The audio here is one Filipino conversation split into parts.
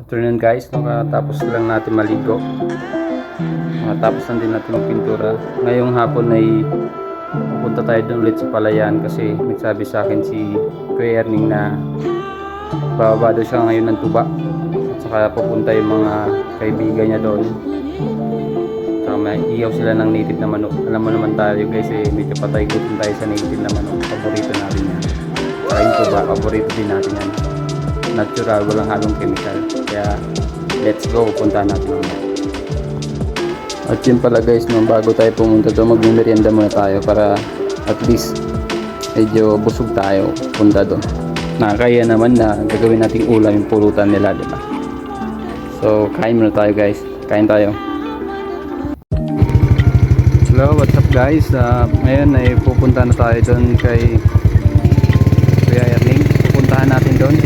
Afternoon guys, nakatapos lang natin maligo. Nakatapos lang din natin magpintura. Ngayong hapon ay pupunta tayo doon ulit sa Palayan kasi nagsabi sa akin si Kuya Erning na bababa daw siya ngayon ng tuba. At saka pupunta yung mga kaibigan niya doon. Saka may iyaw sila ng native na manok. Alam mo naman tayo guys medyo patay gutom tayo sa native na manok. Paborito natin yan. Saka yung tuba, paborito din natin yan. Natural, walang halong chemical. Kaya let's go, punta natin mamaya. At yun pala guys, bago tayo pumunta doon, magmimerienda muna tayo para at least medyo busog tayo punta doon. Nakakaya naman na gagawin nating ulam yung pulutan nila, diba? So kain muna tayo guys, kain tayo. Hello, what's up guys? Ngayon ay pupunta na tayo doon kay Kuya Erning. Pupuntahan natin doon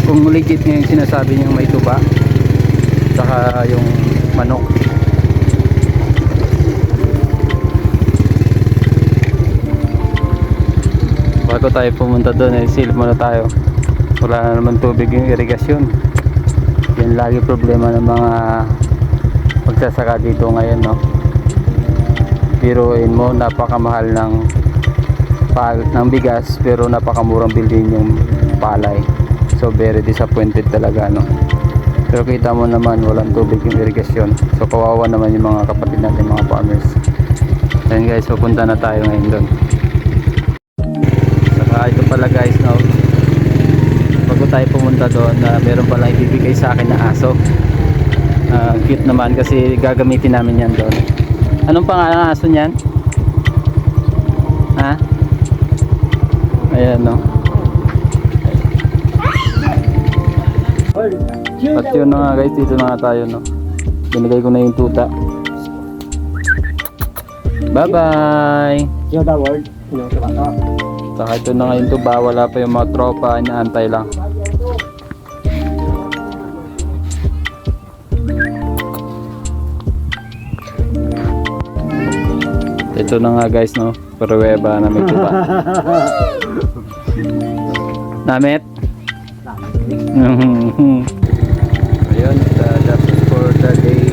kung legit nga yung sinasabi niyang may tuba saka yung manok. Bago tayo pumunta doon ay silip muna tayo. Wala na naman tubig yung irigasyon. Yan lagi problema ng mga magsasaka dito ngayon, no? Biruin mo, napakamahal ng bigas pero napakamurang bilhin yung palay. So very disappointed talaga, no? Pero kita mo naman walang tubig yung irigasyon. So kawawa naman yung mga kapatid natin, mga farmers. Ayun guys, pupunta na tayo ngayon doon. Saka ito pala guys, no? Bago tayo pumunta doon, meron pala ibibigay sa akin na aso. Cute naman kasi gagamitin namin yan doon. Anong pangalan ng aso niyan? Ha? Ayan, no? At yun na nga guys, dito na nga tayo, no? Binigay ko na yung tuta. Bye bye! Saka ito na nga yung tuba, wala pa yung mga tropa, inaantay lang. Ito na nga guys, no? Pruweba na may tuba. Namit? Ayun, that's it for the day.